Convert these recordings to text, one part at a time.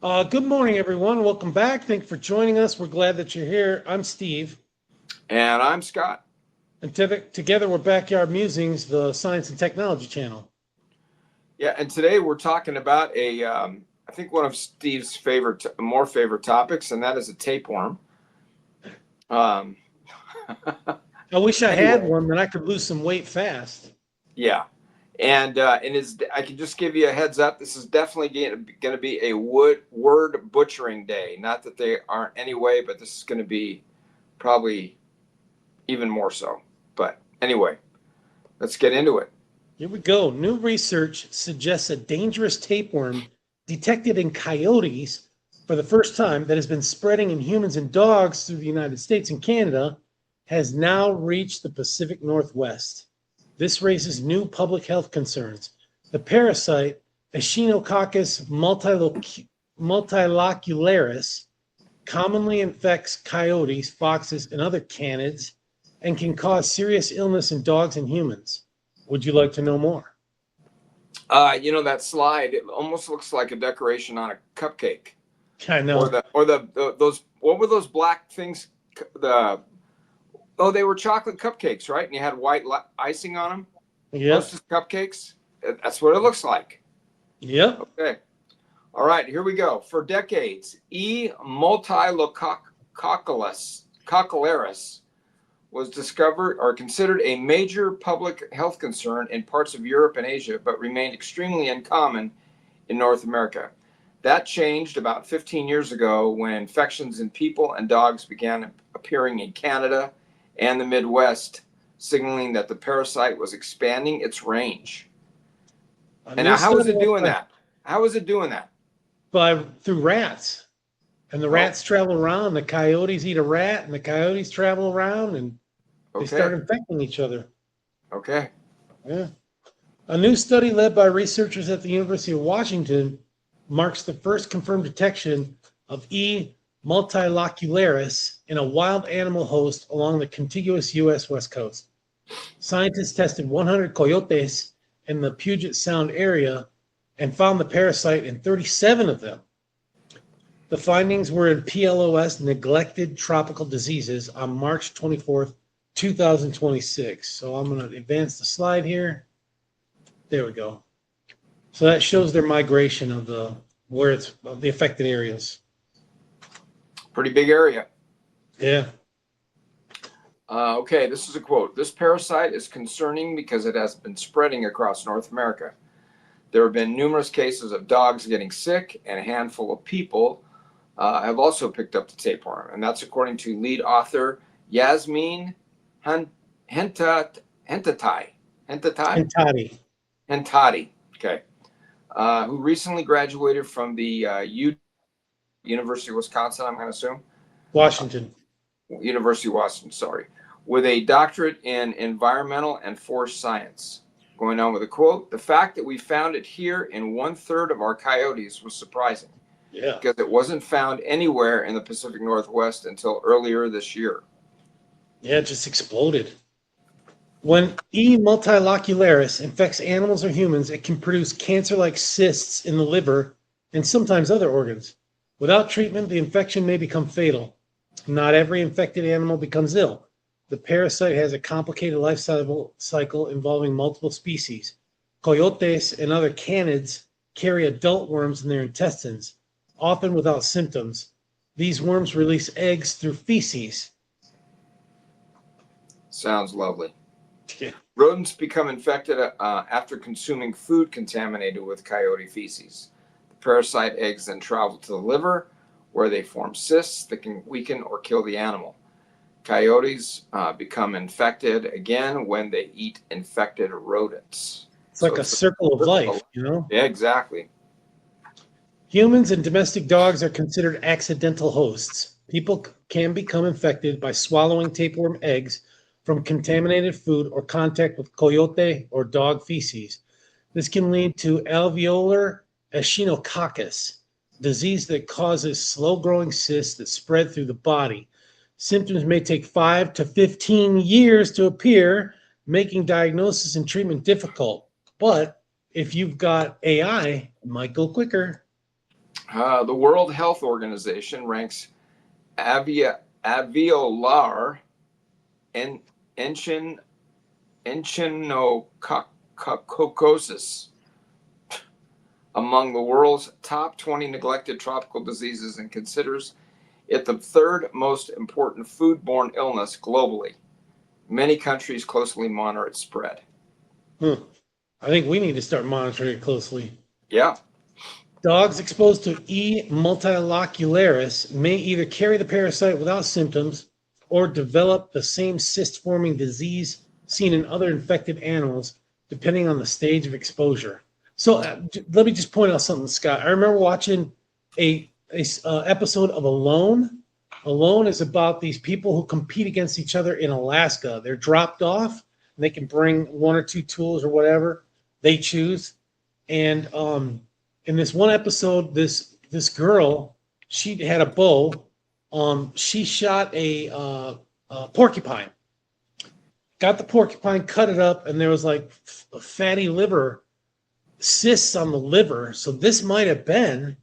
Good morning, everyone. Welcome back. Thank you for joining us. We're glad that you're here. I'm Steve, And I'm Scott. and together we're Backyard Musings, the science and technology channel. Yeah, and today we're talking about I think one of Steve's more favorite topics, and that is a tapeworm. Um, I wish I had anyway, one that I could lose some weight fast. yeah, and I can just give you a heads up. This is definitely going to be a word butchering day. Not that they aren't anyway, but this is going to be probably even more so. But anyway, let's get into it. Here we go. New research suggests a dangerous tapeworm detected in coyotes for the first time that has been spreading in humans and dogs through the United States and Canada has now reached the Pacific Northwest. This raises new public health concerns. The parasite, Echinococcus multilocularis, commonly infects coyotes, foxes, and other canids and can cause serious illness in dogs and humans. Would you like to know more? That slide. It almost looks like a decoration on a cupcake. I or know. the or the those what were those black things? The they were chocolate cupcakes, right? And you had white icing on them. Yep. Hostess cupcakes. That's what it looks like. Yep. Okay. All right. Here we go. For decades, multilocularis was discovered or considered a major public health concern in parts of Europe and Asia, but remained extremely uncommon in North America. That changed about 15 years ago when infections in people and dogs began appearing in Canada and the Midwest, signaling that the parasite was expanding its range. A And new now, how is study it doing that? How is it doing that? through rats. And the Oh, rats travel around, the coyotes eat a rat, and the coyotes travel around and they start okay. infecting each other. Okay. Yeah. A new study led by researchers at the University of Washington marks the first confirmed detection of E. multilocularis in a wild animal host along the contiguous U.S. West Coast. Scientists tested 100 coyotes in the Puget Sound area and found the parasite in 37 of them. The findings were in PLOS, Neglected Tropical Diseases, on March 24th, 2026. So I'm going to advance the slide here. There we go. So that shows their migration of the affected areas. Pretty big area. Yeah. Okay, this is a quote. This parasite is concerning because it has been spreading across North America. There have been numerous cases of dogs getting sick, and a handful of people have also picked up the tapeworm. And that's according to lead author Yasmin Hentatai. Hentatai? Hentati, Hentati. Okay. Who recently graduated from the University of Wisconsin, I'm going to assume. Washington. University of Washington, sorry, with a doctorate in environmental and forest science. Going on with a quote, the fact that we found it here in 1/3 of our coyotes was surprising Yeah. because it wasn't found anywhere in the Pacific Northwest until earlier this year. Yeah, it just exploded. When E. multilocularis infects animals or humans, it can produce cancer like cysts in the liver and sometimes other organs. Without treatment, the infection may become fatal. Not every infected animal becomes ill. The parasite has a complicated life cycle involving multiple species. Coyotes and other canids carry adult worms in their intestines, often without symptoms. These worms release eggs through feces. Sounds lovely. Yeah. Rodents become infected after consuming food contaminated with coyote feces. The parasite eggs then travel to the liver, where they form cysts that can weaken or kill the animal. Coyotes become infected again when they eat infected rodents. It's So like a it's a circle of circle. life, you know? Yeah, exactly. Humans and domestic dogs are considered accidental hosts. People can become infected by swallowing tapeworm eggs from contaminated food or contact with coyote or dog feces. This can lead to alveolar echinococcus, disease that causes slow-growing cysts that spread through the body. Symptoms may take 5 to 15 years to appear, making diagnosis and treatment difficult. But if you've got AI, it might go quicker. The World Health Organization ranks alveolar and Echinococcus among the world's top 20 neglected tropical diseases and considers it the third most important foodborne illness globally. Many countries closely monitor its spread. I think we need to start monitoring it closely. Yeah. Dogs exposed to E. multilocularis may either carry the parasite without symptoms or develop the same cyst-forming disease seen in other infected animals, depending on the stage of exposure. So let me just point out something, Scott. I remember watching a episode of Alone. Alone is about these people who compete against each other in Alaska. They're dropped off, and they can bring one or two tools or whatever they choose. And in this one episode, this girl, she had a bow. She shot a porcupine. Got the porcupine, cut it up, and there was like a fatty liver cysts on the liver. So this might have been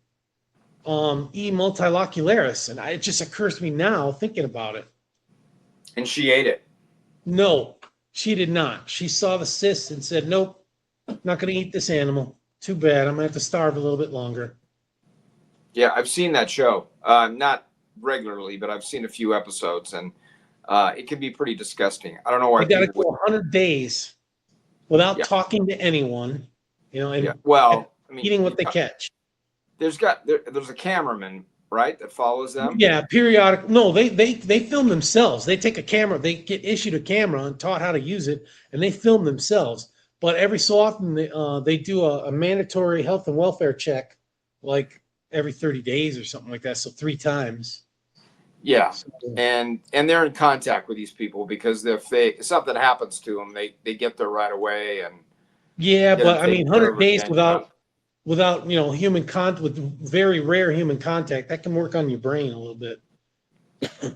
E. multilocularis, and it just occurs to me now thinking about it. And she ate it. No, she did not. She saw the cysts and said, "Nope, not going to eat this animal. Too bad. I'm going to have to starve a little bit longer." Yeah, I've seen that show. Not regularly, but I've seen a few episodes, and it can be pretty disgusting. I don't know why. They got to go 100 days without talking to anyone, and well, I mean, eating what they catch. There's a cameraman, right, that follows them. Yeah, periodic. No, they film themselves. They take a camera. They get issued a camera and taught how to use it, and they film themselves. But every so often, they do a mandatory health and welfare check, like every 30 days or something like that. So 3 times. Yeah, and they're in contact with these people because if something happens to them, they get there right away. And yeah, but I mean, 100 days without human contact, with very rare human contact, that can work on your brain a little bit.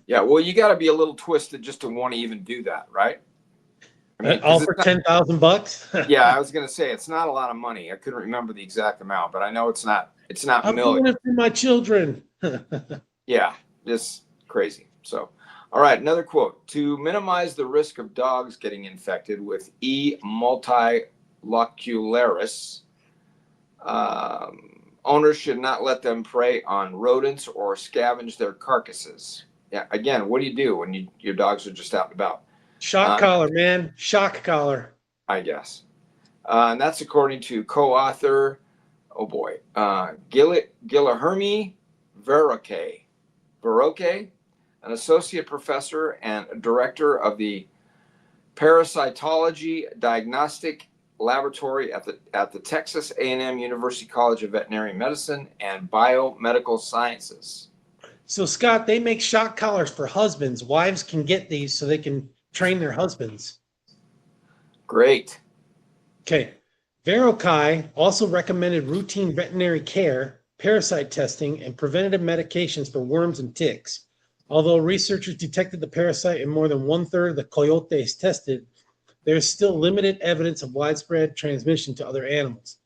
Yeah, well, you got to be a little twisted just to want to even do that, right? I mean, all for $10,000. Yeah, I was going to say it's not a lot of money. I couldn't remember the exact amount, but I know it's not I'm millions. doing it for my children. Yeah, just crazy. So, all right, another quote: to minimize the risk of dogs getting infected with E. multilocularis, owners should not let them prey on rodents or scavenge their carcasses. Yeah, again, what do you do when your dogs are just out and about? Shock collar, man. Shock collar. I guess. And that's according to co-author, Guilherme Verroque, an associate professor and director of the Parasitology Diagnostic Laboratory at the Texas A&M University College of Veterinary Medicine and Biomedical Sciences. So, Scott, they make shock collars for husbands. Wives can get these so they can train their husbands. Great. Okay. Verroque also recommended routine veterinary care, parasite testing, and preventative medications for worms and ticks. Although researchers detected the parasite in more than 1/3 of the coyotes tested, there is still limited evidence of widespread transmission to other animals.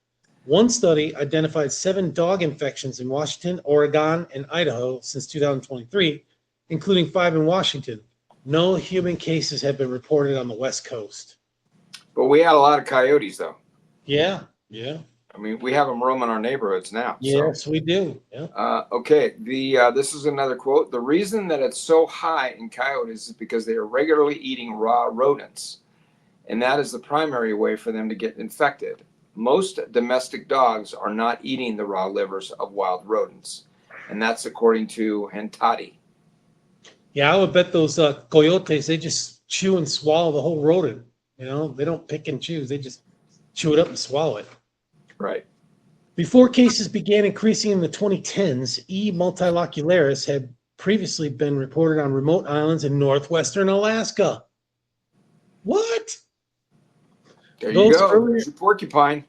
One study identified 7 dog infections in Washington, Oregon, and Idaho since 2023, including 5 in Washington. No human cases have been reported on the West Coast. But we had a lot of coyotes, though. Yeah. I mean, we have them roaming our neighborhoods now. Yes, we do. Yeah. Okay. This is another quote. The reason that it's so high in coyotes is because they are regularly eating raw rodents, and that is the primary way for them to get infected. Most domestic dogs are not eating the raw livers of wild rodents, and that's according to Hentati. Yeah, I would bet those coyotes, they just chew and swallow the whole rodent. They don't pick and choose. They just chew it up and swallow it. Right. Before cases began increasing in the 2010s, E. multilocularis had previously been reported on remote islands in northwestern Alaska. What? There you go. There's your porcupine.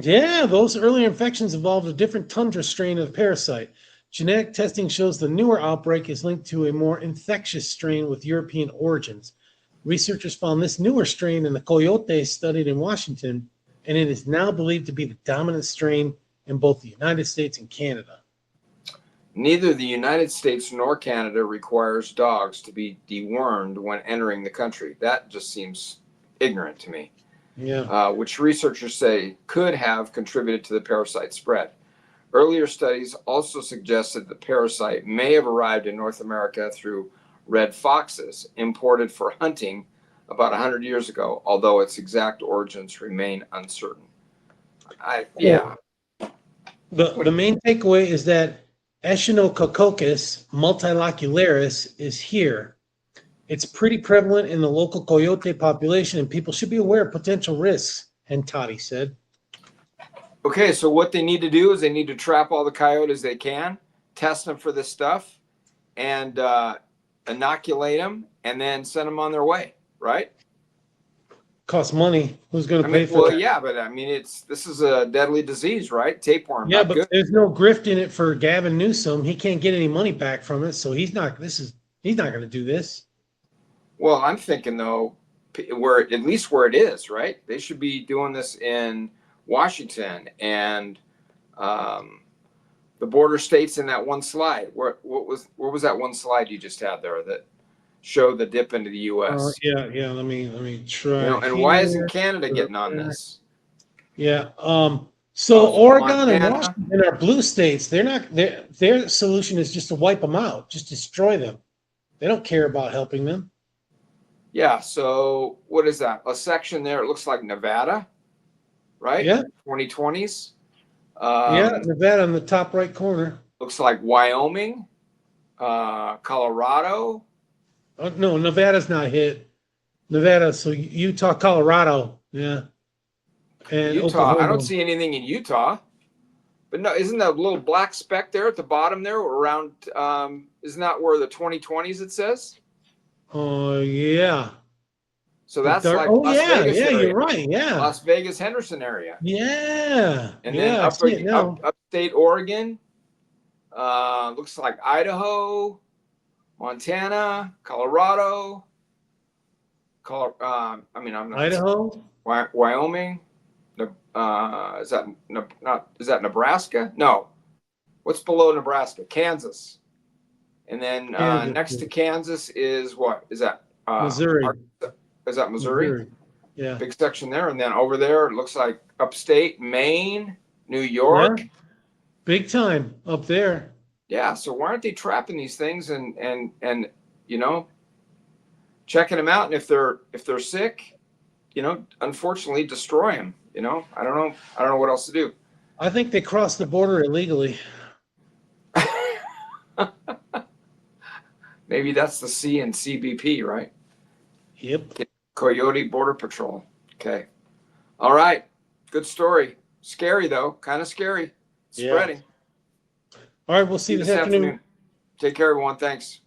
Yeah, those earlier infections involved a different tundra strain of the parasite. Genetic testing shows the newer outbreak is linked to a more infectious strain with European origins. Researchers found this newer strain in the coyotes studied in Washington, and it is now believed to be the dominant strain in both the United States and Canada. Neither the United States nor Canada requires dogs to be dewormed when entering the country. That just seems ignorant to me. Yeah. Which researchers say could have contributed to the parasite spread. Earlier studies also suggested the parasite may have arrived in North America through red foxes imported for hunting about 100 years ago, although its exact origins remain uncertain. Yeah. The main takeaway is that Echinococcus multilocularis is here. It's pretty prevalent in the local coyote population, and people should be aware of potential risks, Hentati said. Okay, so what they need to do is they need to trap all the coyotes they can, test them for this stuff, and inoculate them, and then send them on their way, right? Costs money. Who's going to pay for Well, that? yeah, but I mean, this is a deadly disease, right? Tapeworm, Yeah, not but good. there's no grift in it for Gavin Newsom. He can't get any money back from it, so he's not going to do this. Well, I'm thinking though, at least where it is, right? They should be doing this in Washington and the border states in that one slide. Where was that one slide you just had there that showed the dip into the U.S.? Yeah. Let me try. You know, and here. why isn't Canada getting on this? Yeah. So Oregon and Montana? Washington are blue states. They're not. Their solution is just to wipe them out, just destroy them. They don't care about helping them. Yeah. So what is that? A section there. It looks like Nevada, right? Yeah. 2020s. Yeah, Nevada in the top right corner. Looks like Wyoming, Colorado. Oh, no, Nevada's not hit. Nevada, so Utah, Colorado, yeah, and Utah. I don't Oklahoma. see anything in Utah. But no, isn't that little black speck there at the bottom there around? Isn't that where the 2020s it says? Oh yeah. So that's Dark, like oh Las yeah, Vegas yeah, area, you're right. Yeah, Las Vegas, Henderson area, yeah, and yeah. then I see it now. upstate Oregon. Looks like Idaho, Montana, Colorado. I mean, I'm not Idaho. Wyoming. Is that Nebraska? No. What's below Nebraska? Kansas. And then Kansas, next to Kansas is what? Is that Missouri. Is that Missouri? Yeah. Big section there. And then over there, it looks like upstate Maine, New York. Yeah. Big time up there. Yeah. So why aren't they trapping these things and you know, checking them out? And if they're sick, you know, unfortunately destroy them. You know, I don't know what else to do. I think they crossed the border illegally. Maybe that's the C in CBP, right? Yep. Coyote Border Patrol. Okay. All right. Good story. Scary though. Kind of scary. Yeah. Spreading. All right, we'll see you this afternoon. Take care, everyone. Thanks.